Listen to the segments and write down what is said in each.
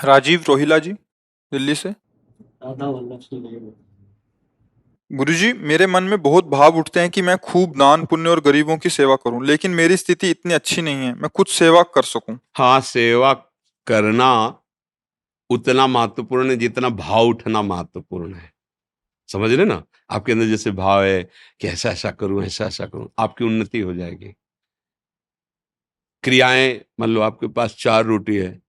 राजीव रोहिला जी, दिल्ली से। राधा वल्लभ से नहीं बोल। गुरुजी, मेरे मन में बहुत भाव उठते हैं कि मैं खूब दान पुण्य और गरीबों की सेवा करूं, लेकिन मेरी स्थिति इतनी अच्छी नहीं है मैं कुछ सेवा कर सकूं। हाँ, सेवा करना उतना महत्वपूर्ण है जितना भाव उठना महत्वपूर्ण है। समझ रहे ना? आपके अंदर जैसे भाव है कि ऐसा ऐसा करूं, ऐसा ऐसा करूं, आपकी उन्नति हो जाएगी। क्रियाएं, मान लो आपके पास 4 रोटी है,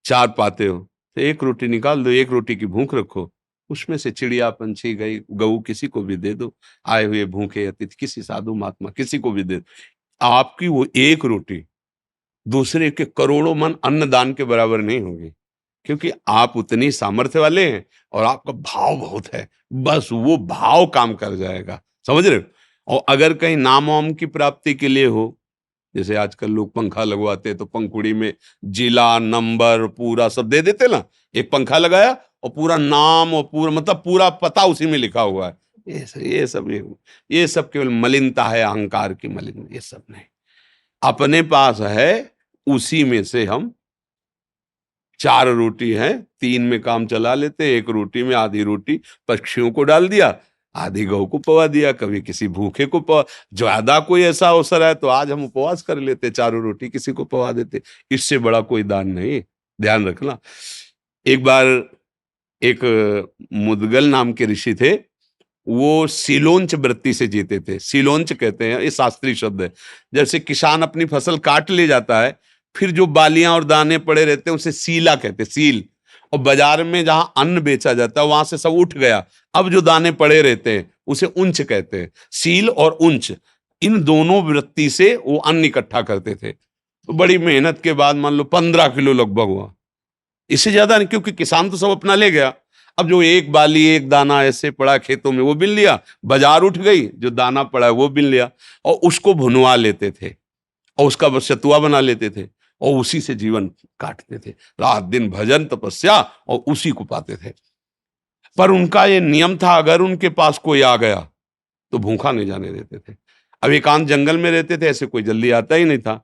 4 पाते हो, तो 1 रोटी निकाल दो, 1 रोटी की भूख रखो। उसमें से चिड़िया, पंछी, गई गऊ किसी को भी दे दो। आए हुए भूखे अतिथि, किसी साधु महात्मा किसी को भी दे दो। आपकी वो 1 रोटी दूसरे के करोड़ों मन अन्नदान के बराबर नहीं होगी, क्योंकि आप उतनी सामर्थ्य वाले हैं और आपका भाव बहुत है। बस वो भाव काम कर जाएगा। समझ रहे हो? और अगर कहीं नाम वाम की प्राप्ति के लिए हो, जैसे आजकल लोग पंखा लगवाते हैं तो पंखुड़ी में जिला नंबर पूरा सब दे देते ना। एक पंखा लगाया और पूरा नाम और पूरा मतलब पूरा पता उसी में लिखा हुआ है। ये सब केवल मलिनता है, अहंकार की मलिन। ये सब नहीं, अपने पास है, उसी में से हम 4 रोटी है, 3 में काम चला लेते, 1 रोटी में आधी रोटी पक्षियों को डाल दिया, आधी गौ को पवा दिया, कभी किसी भूखे को पवा। ज्यादा कोई ऐसा अवसर है तो आज हम उपवास कर लेते, 4 रोटी किसी को पवा देते। इससे बड़ा कोई दान नहीं। ध्यान रखना। एक बार एक मुदगल नाम के ऋषि थे, वो सीलोंच वृत्ति से जीते थे। सीलोंच कहते हैं, ये शास्त्रीय शब्द है। जैसे किसान अपनी फसल काट ले जाता है, फिर जो बालियां और दाने पड़े रहते हैं उसे सीला कहते हैं, सील। और बाजार में जहां अन्न बेचा जाता है वहां से सब उठ गया, अब जो दाने पड़े रहते हैं उसे उंच कहते हैं। सील और उंच, इन दोनों वृत्ति से वो अन्न इकट्ठा करते थे। तो बड़ी मेहनत के बाद मान लो 15 किलो लगभग हुआ, इससे ज्यादा नहीं, क्योंकि किसान तो सब अपना ले गया। अब जो एक बाली एक दाना ऐसे पड़ा खेतों में वो बिन लिया, बाजार उठ गई, जो दाना पड़ा है वो बिन लिया, और उसको भुनवा लेते थे और उसका बस सतुआ बना लेते थे और उसी से जीवन काटते थे। रात दिन भजन तपस्या और उसी को पाते थे। पर उनका ये नियम था, अगर उनके पास कोई आ गया तो भूखा नहीं जाने देते थे। अब एकांत जंगल में रहते थे, ऐसे कोई जल्दी आता ही नहीं था।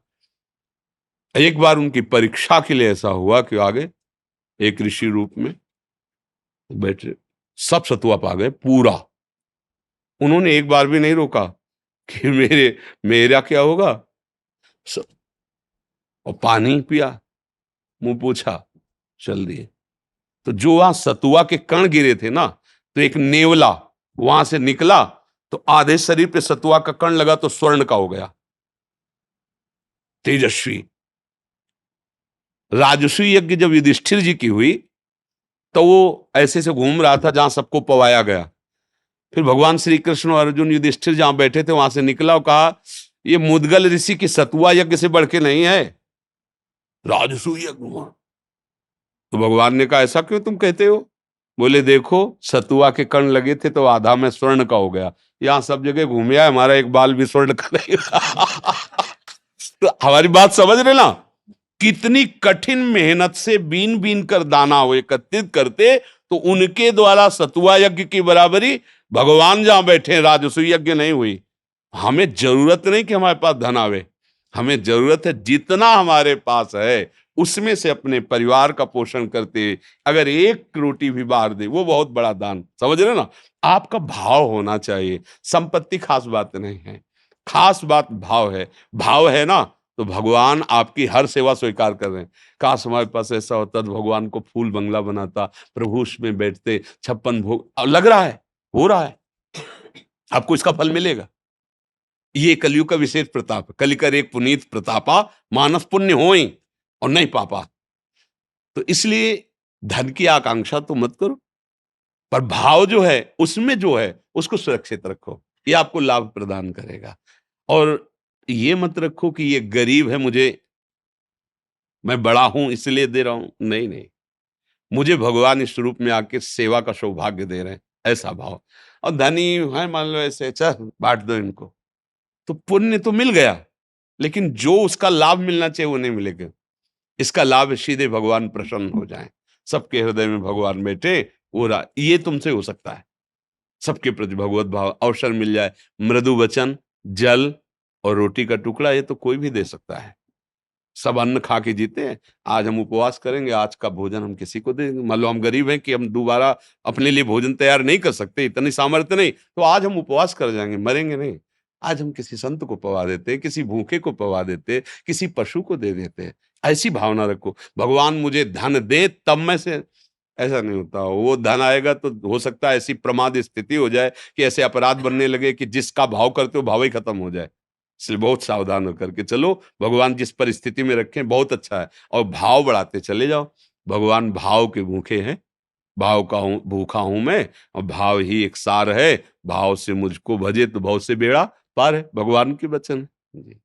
एक बार उनकी परीक्षा के लिए ऐसा हुआ कि आगे एक ऋषि रूप में बैठे, सब सतुआ पा गए पूरा। उन्होंने एक बार भी नहीं रोका कि मेरा क्या होगा। स- और पानी पिया, मुंह पूछा, चल दिए। तो जो वहां सतुआ के कण गिरे थे ना, तो एक नेवला वहां से निकला, तो आधे शरीर पे सतुआ का कण लगा तो स्वर्ण का हो गया, तेजस्वी। राजस्वी यज्ञ जब युधिष्ठिर जी की हुई, तो वो ऐसे से घूम रहा था जहां सबको पवाया गया। फिर भगवान श्री कृष्ण और अर्जुन युधिष्ठिर जहां बैठे थे वहां से निकला और कहा, ये मुदगल ऋषि की सतुआ यज्ञ से बढ़ के नहीं है, राजसूय यज्ञ हुआ। तो भगवान ने कहा, ऐसा क्यों तुम कहते हो? बोले, देखो सतुआ के कण लगे थे तो आधा में स्वर्ण का हो गया, यहाँ सब जगह घूम आया, हमारा एक बाल भी स्वर्ण का नहीं हुआ। तो हमारी बात समझ रहे ना? कितनी कठिन मेहनत से बीन बीन कर दाना वो एकत्रित करते, तो उनके द्वारा सतुआ यज्ञ की बराबरी भगवान जहां बैठे राजसूय यज्ञ नहीं हुई। हमें जरूरत नहीं कि हमारे पास धन आवे, हमें जरूरत है जितना हमारे पास है उसमें से अपने परिवार का पोषण करते, अगर 1 रोटी भी बाहर दे वो बहुत बड़ा दान। समझ रहे ना? आपका भाव होना चाहिए। संपत्ति खास बात नहीं है, खास बात भाव है। भाव है ना, तो भगवान आपकी हर सेवा स्वीकार कर रहे हैं। काश हमारे पास ऐसा होता तो भगवान को फूल बंगला बनाता, प्रभु उसमें बैठते, 56 भोग। अब लग रहा है, हो रहा है, आपको इसका फल मिलेगा। ये कलयुग का विशेष प्रताप है। कलिकर एक पुनीत प्रतापा, मानस पुण्य होई और नहीं पापा। तो इसलिए धन की आकांक्षा तो मत करो, पर भाव जो है उसमें जो है उसको सुरक्षित रखो, ये आपको लाभ प्रदान करेगा। और ये मत रखो कि ये गरीब है, मुझे, मैं बड़ा हूं इसलिए दे रहा हूं। नहीं नहीं, मुझे भगवान इस रूप में आके सेवा का सौभाग्य दे रहे हैं, ऐसा भाव। और धनी है मान लो ऐसे, चल बांट दो इनको, तो पुण्य तो मिल गया, लेकिन जो उसका लाभ मिलना चाहिए वो नहीं मिलेगा। इसका लाभ सीधे भगवान प्रसन्न हो जाए, सबके हृदय में भगवान बैठे, ये तुमसे हो सकता है। सबके प्रति भगवत भाव, अवसर मिल जाए, मृदु वचन, जल और रोटी का टुकड़ा, ये तो कोई भी दे सकता है। सब अन्न खा के जीते हैं। आज हम उपवास करेंगे, आज का भोजन हम किसी को देंगे। मान लो हम गरीब हैं कि हम दोबारा अपने लिए भोजन तैयार नहीं कर सकते, इतनी सामर्थ्य नहीं, तो आज हम उपवास कर जाएंगे, मरेंगे नहीं। आज हम किसी संत को पवा देते, किसी भूखे को पवा देते, किसी पशु को दे देते। ऐसी भावना रखो, भगवान मुझे धन दे तब मैं से, ऐसा नहीं होता। वो धन आएगा तो हो सकता है ऐसी प्रमाद स्थिति हो जाए कि ऐसे अपराध बनने लगे कि जिसका भाव करते हो भाव ही खत्म हो जाए। इसलिए बहुत सावधान होकर के चलो, भगवान जिस परिस्थिति में रखें बहुत अच्छा है, और भाव बढ़ाते चले जाओ। भगवान भाव के भूखे हैं, भाव का हूँ भूखा हूं मैं, और भाव ही एक सार है। भाव से मुझको भजे तो भाव से बेड़ा पार है, भगवान के वचन है। जी।